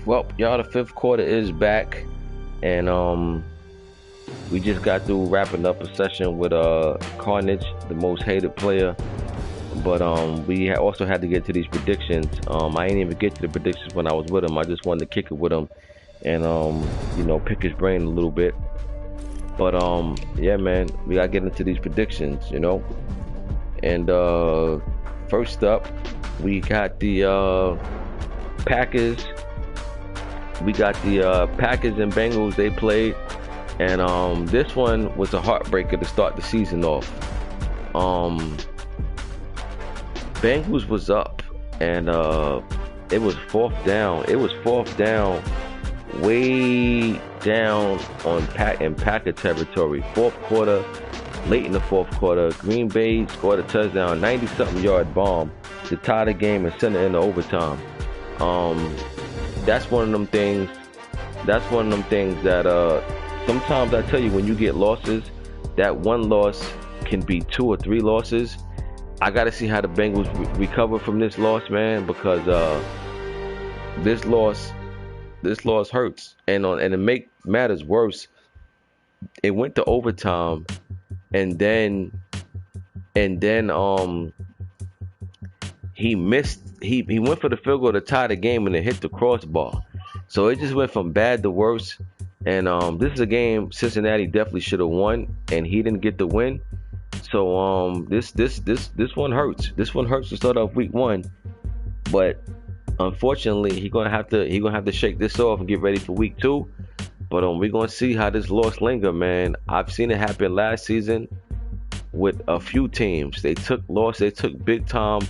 Well, y'all, the fifth quarter is back, and we just got through wrapping up a session with Carnage, the most hated player. But we also had to get to these predictions. I ain't even get to the predictions when I was with him. I just wanted to kick it with him and pick his brain a little bit. But yeah, man, we gotta get into these predictions. And first up, we got the Packers. We got the Packers and Bengals. They played, and this one was a heartbreaker to start the season off. Um, Bengals was up, and it was fourth down. It was fourth down, way down in Packer territory. Fourth quarter, late in the fourth quarter, Green Bay scored a touchdown, 90-something yard bomb to tie the game and send it into overtime. That's one of them things. That's one of them things that sometimes I tell you, when you get losses, that one loss can be two or three losses. I got to see how the Bengals recover from this loss, man, because this loss hurts, and to make matters worse, it went to overtime, and then he missed. He went for the field goal to tie the game, and it hit the crossbar. So it just went from bad to worse. And this is a game Cincinnati definitely should have won, and he didn't get the win. So this one hurts. This one hurts to start off week one, but unfortunately he's gonna have to shake this off and get ready for week two. But we're gonna see how this loss linger, man. I've seen it happen last season with a few teams. They took big time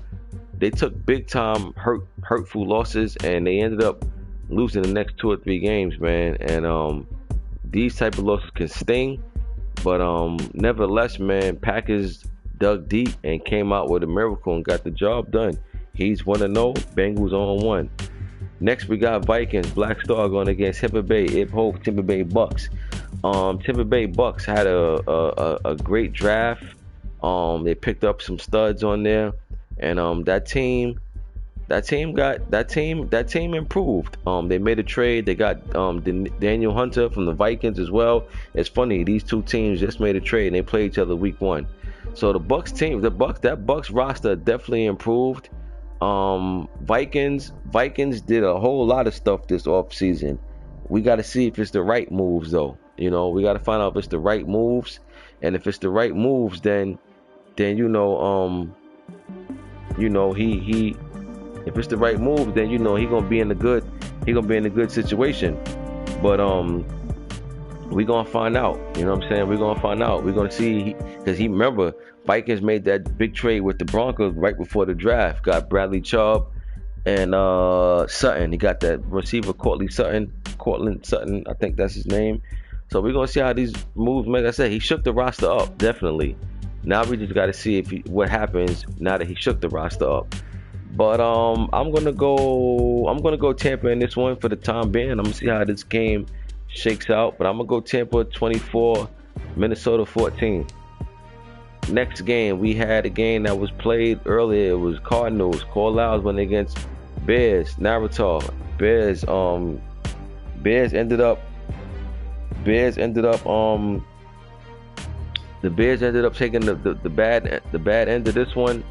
hurtful losses, and they ended up losing the next two or three games, man. And these type of losses can sting. But nevertheless, man, Packers dug deep and came out with a miracle and got the job done. He's 1-0, Bengals on 1. Next, we got Vikings, Black Star going against Tampa Bay Bucks. Tampa Bay Bucks had a great draft. They picked up some studs on there, and that team improved. They made a trade. They got Daniel Hunter from the Vikings as well. It's funny, these two teams just made a trade and they play each other week one. So the Bucks roster definitely improved. Vikings did a whole lot of stuff this offseason. We got to see if it's the right moves, though. We got to find out if it's the right moves, and if it's the right moves, then he if it's the right move, then he gonna be in a good situation. But we gonna find out. You know what I'm saying? We're gonna find out. We're gonna see, because remember, Vikings made that big trade with the Broncos right before the draft. Got Bradley Chubb and Sutton. He got that receiver Cortland Sutton. I think that's his name. So we're gonna see how these moves. Like I said, he shook the roster up, definitely. Now we just got to see what happens now that he shook the roster up. But I'm gonna go Tampa in this one for the time being. I'm gonna see how this game shakes out. But I'm gonna go Tampa 24, Minnesota 14. Next game, we had a game that was played earlier. It was Cardinals. Carlisle went against Bears. Naruto. Bears ended up the Bears ended up taking the bad end of this one,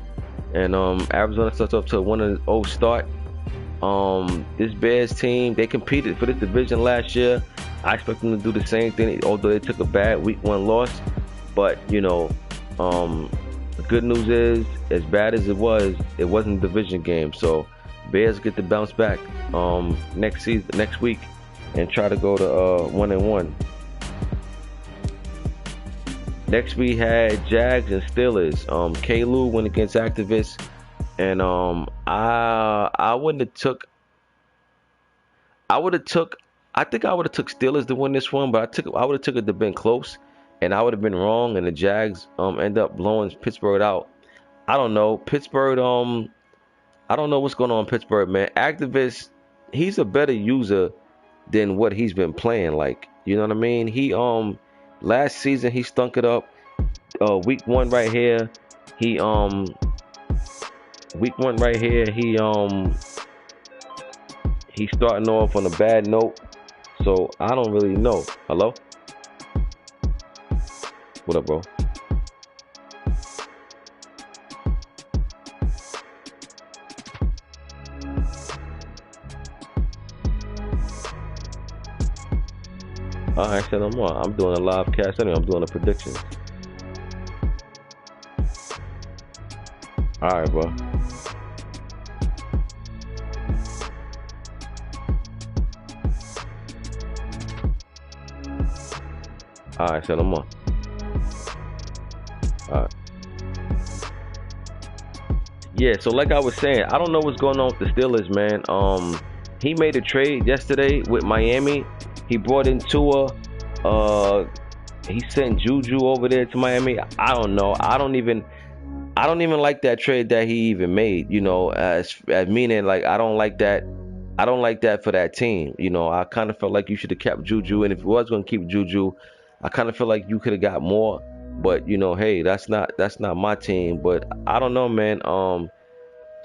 and Arizona starts up to a 1-0 start. This Bears team, they competed for this division last year. I expect them to do the same thing, although they took a bad week one loss. But the good news is, as bad as it wasn't a division game. So Bears get to bounce back next week and try to go to 1-1. Next, we had Jags and Steelers. K-Lou went against Activists, and I wouldn't have took. I would have took. I think I would have took Steelers to win this one, but I would have took it to been close, and I would have been wrong, and the Jags end up blowing Pittsburgh out. I don't know Pittsburgh. I don't know what's going on in Pittsburgh, man. Activist, he's a better user than what he's been playing. Like, you know what I mean? He last season he stunk it up. Week one right here, he He's starting off on a bad note, so I don't really know. Hello? What up, bro? Alright, say no more. I'm doing a live cast anyway. I'm doing a prediction. Alright, bro. Alright, say no more. Alright. Yeah, so like I was saying, I don't know what's going on with the Steelers, man. He made a trade yesterday with Miami. He brought in Tua. He sent Juju over there to Miami. I don't know. I don't even like that trade that he even made. You know, as meaning like I don't like that. I don't like that for that team. You know, I kind of felt like you should have kept Juju, and if you was going to keep Juju, I kind of feel like you could have got more. But you know, hey, that's not my team. But I don't know, man.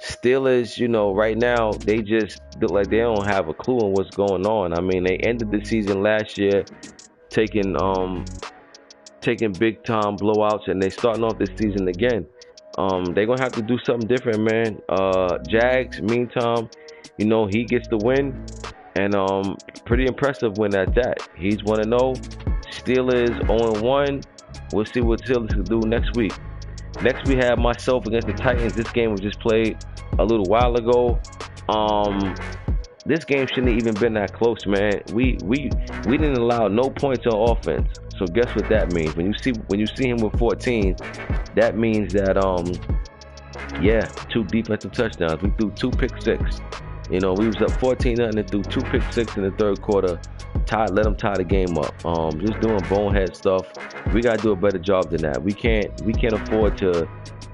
Steelers, you know, right now they just look like they don't have a clue on what's going on. I mean, they ended the season last year taking big time blowouts, and they starting off this season again. They're gonna have to do something different, man. Jags, meantime, you know, he gets the win, and pretty impressive win at that. He's 1-0. Steelers 0-1. We'll see what Steelers can do next week. Next, we have myself against the Titans. This game was just played a little while ago. This game shouldn't have even been that close, man. We didn't allow no points on offense. So guess what that means? When you see him with 14, that means that yeah, 2 defensive touchdowns. We threw 2 pick six. You know, we was up 14-0 and threw 2 pick six in the third quarter. Let them tie the game up. Just doing bonehead stuff. We gotta do a better job than that. We can't afford to,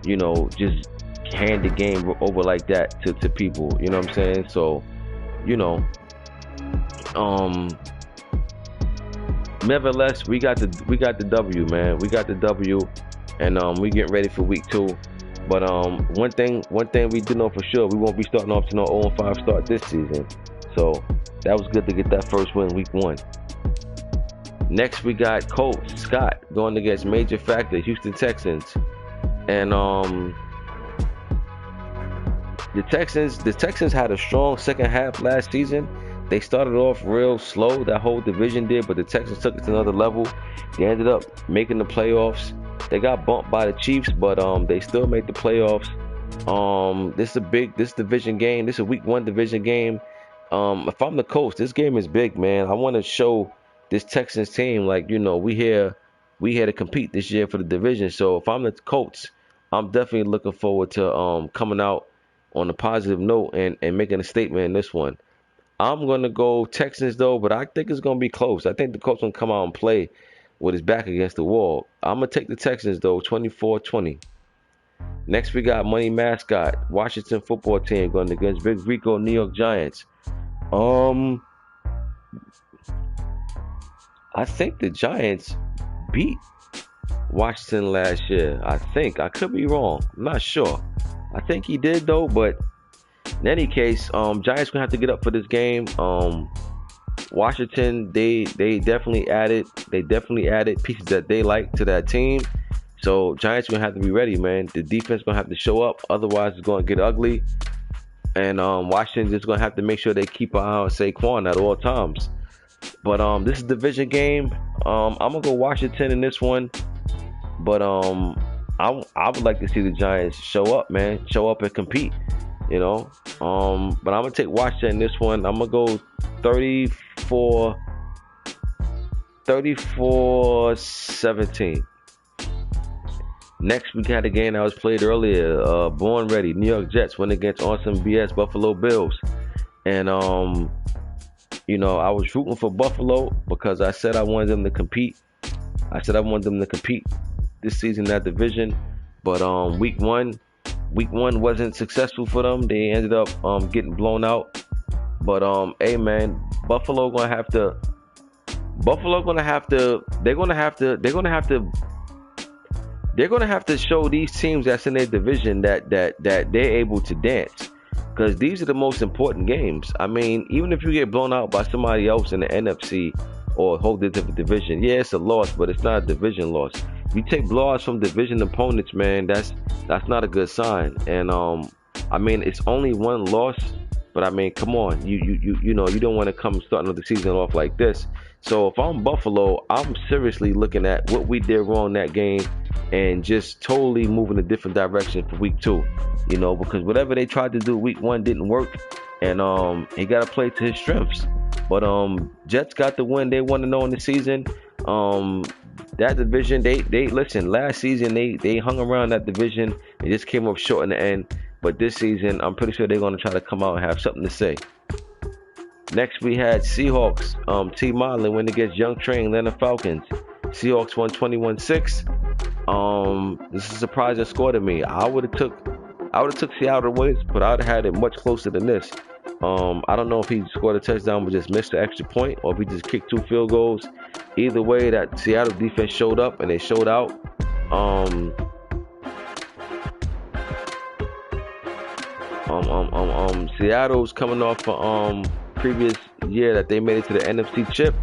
you know, just hand the game over like that to people. You know what I'm saying? So, you know, nevertheless, we got the W, man. We got the W, and we getting ready for week 2. But one thing we do know for sure, we won't be starting off to no 0-5 start this season. So that was good to get that first win week 1. Next, we got Coach Scott going against major factor Houston Texans, and the Texans had a strong second half last season. They started off real slow, that whole division did, but the Texans took it to another level. They ended up making the playoffs. They got bumped by the Chiefs, but they still made the playoffs. This division game. This is a week 1 division game. If I'm the coach, this game is big, man. I want to show this Texans team, like, you know, we here to compete this year for the division. So if I'm the coach, I'm definitely looking forward to coming out on a positive note and making a statement in this one. I'm gonna go Texans though, but I think it's gonna be close. I think the coach gonna come out and play with his back against the wall. I'm gonna take the Texans though, 24-20. Next, we got Money Mascot, Washington football team going against Big Rico, New York Giants. I think the Giants beat Washington last year. I think. I could be wrong. I'm not sure. I think he did though, but in any case, Giants gonna have to get up for this game. Washington, they definitely added pieces that they like to that team. So Giants gonna have to be ready, man. The defense gonna have to show up, otherwise it's gonna get ugly. And Washington just gonna have to make sure they keep an eye on Saquon at all times. But this is a division game. I'm gonna go Washington in this one. But I would like to see the Giants show up, man. Show up and compete, you know. But I'm gonna take Washington in this one. I'm gonna go 34-17. Next, we got a game that was played earlier. Born Ready, New York Jets went against Awesome BS Buffalo Bills. And, you know, I was rooting for Buffalo because I said I wanted them to compete. This season in that division. But week one wasn't successful for them. They ended up getting blown out. But hey man, they're gonna have to show these teams that's in their division that they're able to dance. because these are the most important games. I mean, even if you get blown out by somebody else in the NFC or a whole different division, yeah, it's a loss, but it's not a division loss. You take blowouts from division opponents, man, that's not a good sign. And I mean, it's only one loss, but I mean, come on, you know, you don't want to come starting the season off like this. So if I'm Buffalo, I'm seriously looking at what we did wrong that game and just totally moving a different direction for week 2. You know, because whatever they tried to do week 1 didn't work, and he got to play to his strengths. But Jets got the win. They 1-0 in the season. That division, they listen. Last season they hung around that division and just came up short in the end. But this season, I'm pretty sure they're going to try to come out and have something to say. Next, we had Seahawks. T. Marlin win against Young Train Atlanta Falcons. Seahawks won 21-6. This is a surprising score to me. I would have took Seattle wins, but I would have had it much closer than this. I don't know if he scored a touchdown but just missed the extra point, or if he just kicked 2 field goals. Either way, that Seattle defense showed up and they showed out. Seattle's coming off previous year that they made it to the NFC chip.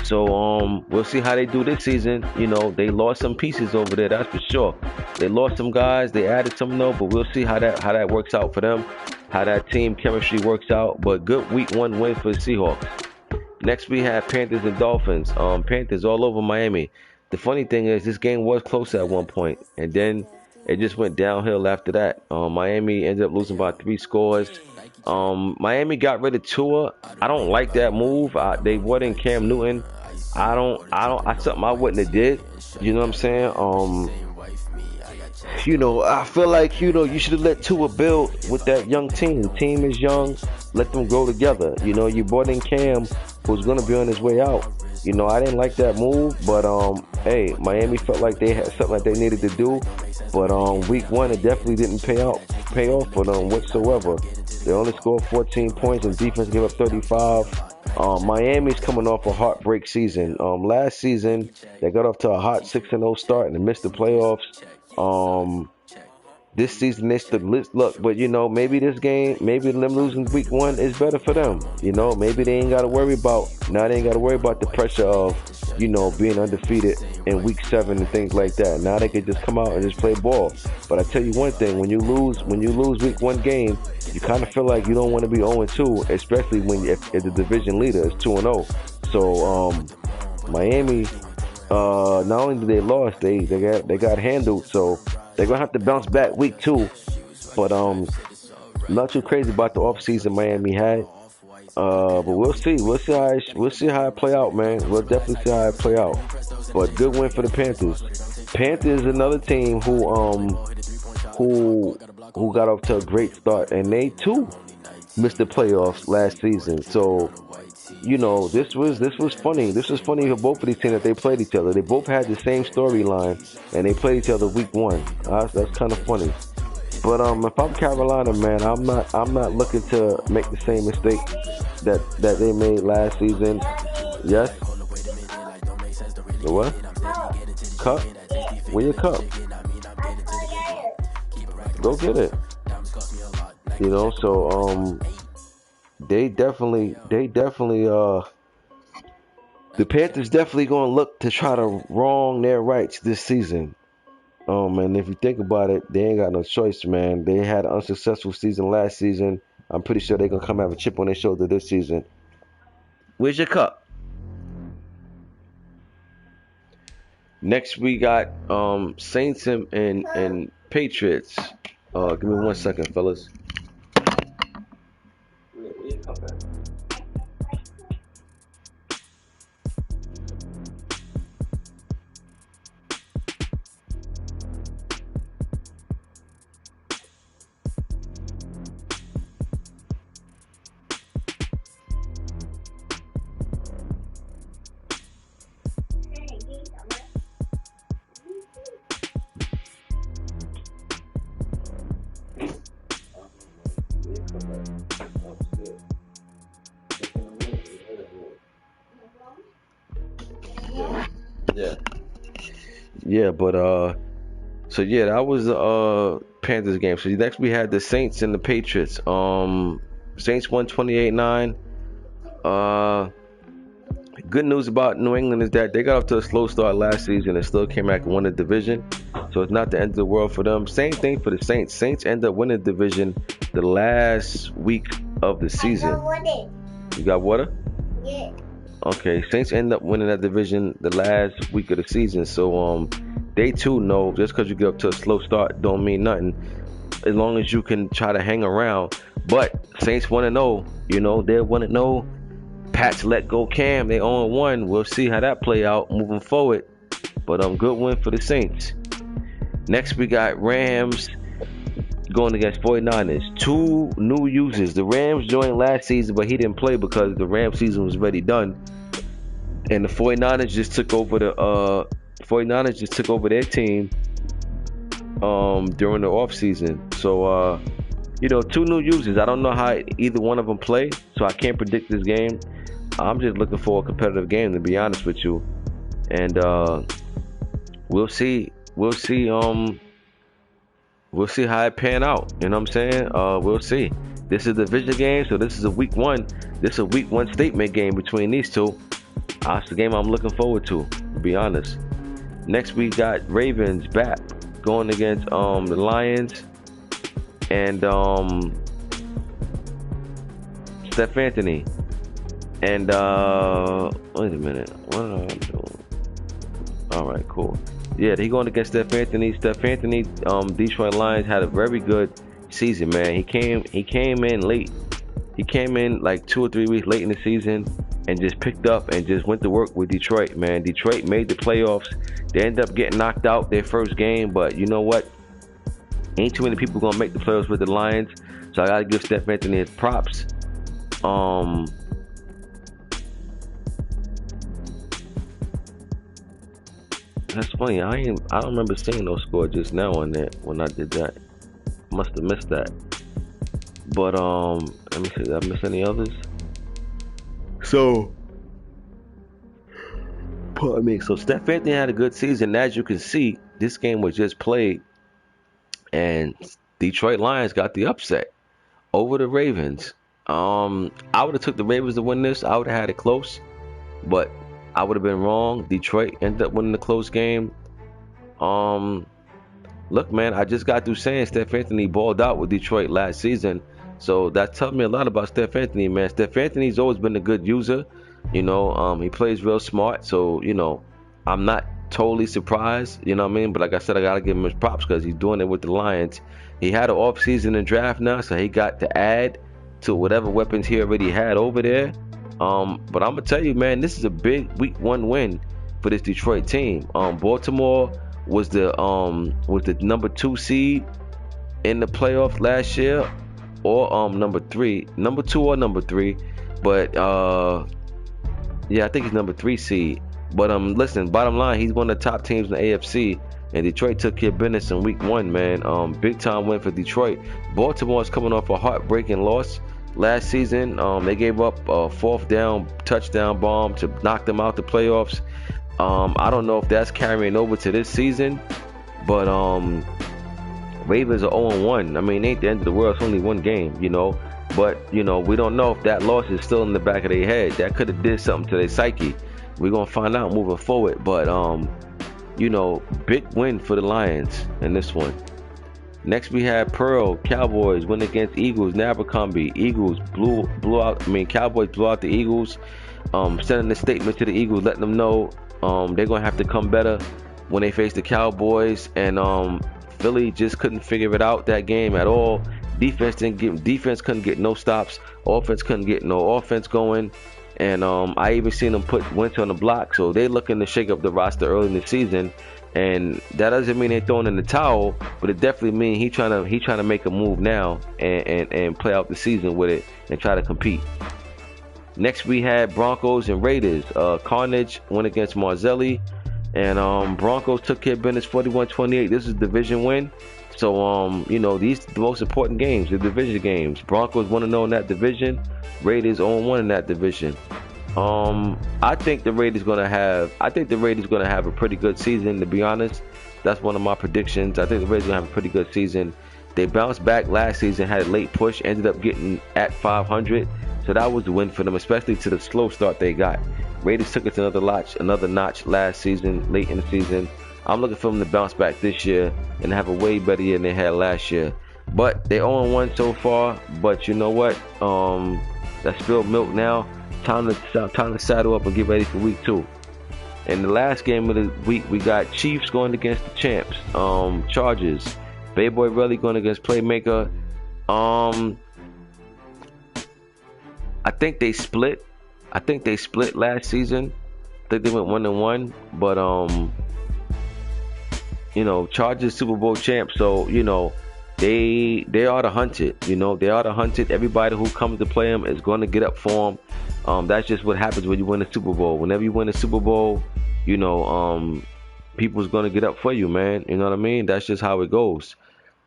So we'll see how they do this season. You know, they lost some pieces over there, that's for sure. They lost some guys, they added some though, but we'll see how that works out for them, how that team chemistry works out. But good week 1 win for the Seahawks. Next we have Panthers and Dolphins. Panthers all over Miami. The funny thing is this game was close at one point, and then it just went downhill after that. Miami ended up losing by 3 scores. Miami got rid of Tua. I don't like that move. They brought in Cam Newton. That's something I wouldn't have did. You know what I'm saying? You know, I feel like, you know, you should have let Tua build with that young team. The team is young. Let them grow together. You know, you brought in Cam, who's going to be on his way out. You know, I didn't like that move, but hey, Miami felt like they had something that they needed to do. But week 1, it definitely didn't pay off for them whatsoever. They only scored 14 points and defense gave up 35. Miami's coming off a heartbreak season. Last season, they got off to a hot 6-0 start and they missed the playoffs. This season they stood look, but you know, maybe this game, maybe them losing week 1 is better for them. You know, maybe they ain't got to worry about the pressure of, you know, being undefeated in week 7 and things like that. Now they can just come out and just play ball. But I tell you one thing, when you lose week 1 game, you kind of feel like you don't want to be 0-2, especially when if the division leader is 2-0. So Miami, not only did they lost, they got handled. So they're gonna have to bounce back week 2. But not too crazy about the offseason Miami had. But we'll see how it play out, man. We'll definitely see how it play out. But good win for the Panthers. Panthers, another team who got off to a great start, and they too missed the playoffs last season. So, you know, this was funny. This was funny for both of these teams that they played each other. They both had the same storyline, and they played each other week 1. That's kind of funny. But if I'm Carolina, man, I'm not looking to make the same mistake that they made last season. Yes. The what? Cup? Where your cup? Go get it. You know, so they definitely the Panthers definitely gonna look to try to wrong their rights this season. And if you think about it, they ain't got no choice, man. They had an unsuccessful season last season. I'm pretty sure they're gonna come have a chip on their shoulder this season. Where's your cup? Next we got Saints and Patriots. Give me 1 second, fellas. Where your cup at? Yeah, but So yeah, that was the Panthers game. So next we had the Saints and the Patriots. Saints won 28-9. Good news about New England is that they got off to a slow start last season and still came back and won the division. So it's not the end of the world for them. Same thing for the Saints. Saints end up winning the division the last week of the season. You got water? Yeah. Okay, Saints end up winning that division the last week of the season. So they too know just because you get up to a slow start don't mean nothing. As long as you can try to hang around. But Saints 1-0, you know, they're 1-0. Pats let go Cam, they 0-1. We'll see how that play out moving forward. But good win for the Saints. Next we got Rams going against 49ers. Two new users. The Rams joined last season, but he didn't play because the Rams season was already done. And the 49ers just took over their team during the offseason. So you know, two new users. I don't know how either one of them play, so I can't predict this game. I'm just looking for a competitive game, to be honest with you. And we'll see. We'll see how it pan out. You know what I'm saying? We'll see. This is a division game, so this is a week one. This is a week one statement game between these two. That's the game I'm looking forward to be honest. Next we got Ravens back going against the Lions and Steph Anthony. And wait a minute, what am I doing? Alright, cool. Yeah, he going against Steph Anthony. Steph Anthony, Detroit Lions had a very good season, man. He came in late. He came in like 2 or 3 weeks late in the season and just picked up and just went to work with Detroit, man. Detroit made the playoffs. They ended up getting knocked out their first game, but you know what? Ain't too many people gonna make the playoffs with the Lions, so I gotta give Steph Anthony his props. That's funny. I don't remember seeing those scores just now on that when I did that. Must have missed that. But let me see. Did I miss any others? So, pardon me. So Steph Anthony had a good season. As you can see, this game was just played, and Detroit Lions got the upset over the Ravens. I would have took the Ravens to win this. I would have had it close, but I would have been wrong. Detroit ended up winning the close game. Look, man, I just got through saying Steph Anthony balled out with Detroit last season. So that tells me a lot about Steph Anthony, man. Steph Anthony's always been a good user. You know, he plays real smart. So, you know, I'm not totally surprised, you know what I mean? But like I said, I got to give him his props because he's doing it with the Lions. He had an off-season and draft now, so he got to add to whatever weapons he already had over there. But I'm gonna tell you, man, this is a big week one win for this Detroit team. Baltimore was the number 2 seed in the playoff last year, or number 2 or number 3. But yeah, I think he's number 3 seed. But listen, bottom line, he's one of the top teams in the AFC, and Detroit took care of business in week 1, man. Big time win for Detroit. Baltimore is coming off a heartbreaking loss last season. They gave up a 4th down touchdown bomb to knock them out the playoffs. I don't know if that's carrying over to this season, but Ravens are 0-1. I mean, it ain't the end of the world. It's only one game, you know. But, you know, we don't know if that loss is still in the back of their head. That could have did something to their psyche. We're going to find out moving forward. But, you know, big win for the Lions in this one. Next we had Pearl. Cowboys win against Eagles. Abercrombie. Eagles Cowboys blew out the Eagles. Sending a statement to the Eagles, letting them know they're going to have to come better when they face the Cowboys. And Philly just couldn't figure it out that game at all. Defense couldn't get no stops. Offense couldn't get no offense going. And I even seen them put Wentz on the block. So they're looking to shake up the roster early in the season. And that doesn't mean they're throwing in the towel, but it definitely means he trying to make a move now and play out the season with it and try to compete. Next we had Broncos and Raiders. Carnage went against Marzelli, and Broncos took care of business 41-28. This is a division win. So you know, these are the most important games, the division games. Broncos 1-0 in that division. Raiders 0-1 in that division. I think the Raiders gonna have. I think the Raiders gonna have a pretty good season. To be honest, that's one of my predictions. I think the Raiders gonna have a pretty good season. They bounced back last season, had a late push, ended up getting at 500, so that was the win for them, especially to the slow start they got. Raiders took it to another notch last season, late in the season. I'm looking for them to bounce back this year and have a way better year than they had last year. But they 0-1 so far. But you know what? That's spilled milk now. Time to saddle up and get ready for week 2. In the last game of the week, we got Chiefs going against the champs, Chargers. Bayboy Relly going against Playmaker. I think they split. Last season. I think they went 1-1, but Chargers Super Bowl champs, so they are the hunted. They are the hunted. Everybody who comes to play them is going to get up for them. That's just what happens when you win a Super Bowl. Whenever you win a Super Bowl, people's going to get up for you, man. You know what I mean? That's just how it goes.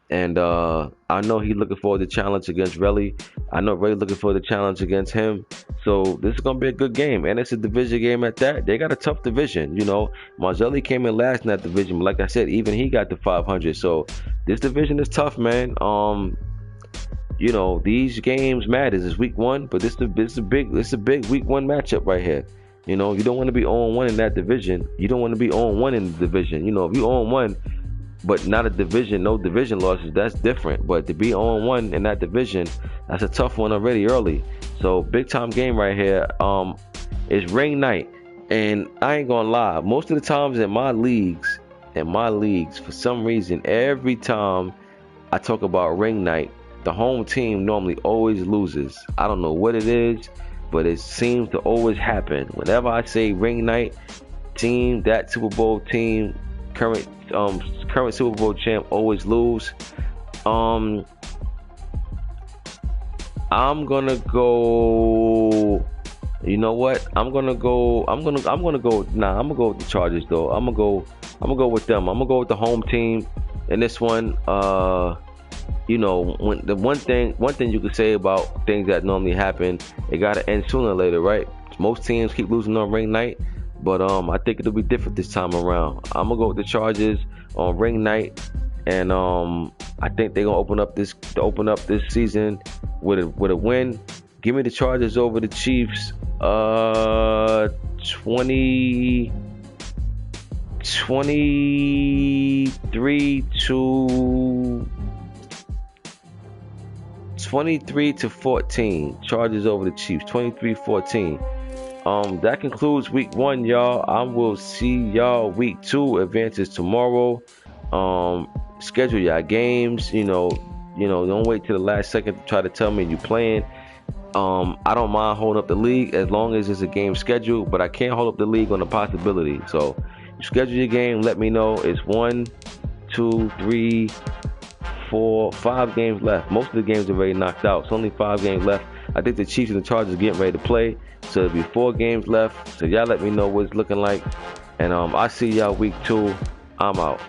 And I know he's looking forward to challenge against Relly. I know Relly looking forward to challenge against him. So this is going to be a good game. And it's a division game at that. They got a tough division. Marzelli came in last in that division. But like I said, even he got to 500. So this division is tough, man. These games matter. It's week 1, but this is a big week 1 matchup right here. You don't want to be 0-1 in that division. You don't want to be 0-1 in the division. If you 0-1, but not a division, no division losses, that's different. But to be 0-1 in that division, that's a tough one already early. So big time game right here. It's ring night, and I ain't gonna lie. Most of the times in my leagues, for some reason, every time I talk about ring night, the home team normally always loses. I don't know what it is, but it seems to always happen. Whenever I say ring night, that Super Bowl team, current Super Bowl champ, always lose. I'm gonna go. You know what? I'm gonna go with the Chargers though. I'm gonna go with them. I'm gonna go with the home team in this one. When the one thing you could say about things that normally happen, it gotta end sooner or later, right? Most teams keep losing on ring night. But I think it'll be different this time around. I'm gonna go with the Chargers on ring night, and I think they're gonna open up this season with a win. Give me the Chargers over the Chiefs. 23 to 14. Chargers over the Chiefs. 23-14. That concludes week 1, y'all. I will see y'all week 2. Advances tomorrow. Schedule your games. Don't wait till the last second to try to tell me you playing. I don't mind holding up the league as long as it's a game scheduled, but I can't hold up the league on the possibility. So you schedule your game, let me know. It's 1, 2, 3, 4, 5 games left. Most of the games are already knocked out. It's only 5 games left. I think the Chiefs and the Chargers are getting ready to play. So there'll be 4 games left. So y'all let me know what it's looking like. And I see y'all week 2. I'm out.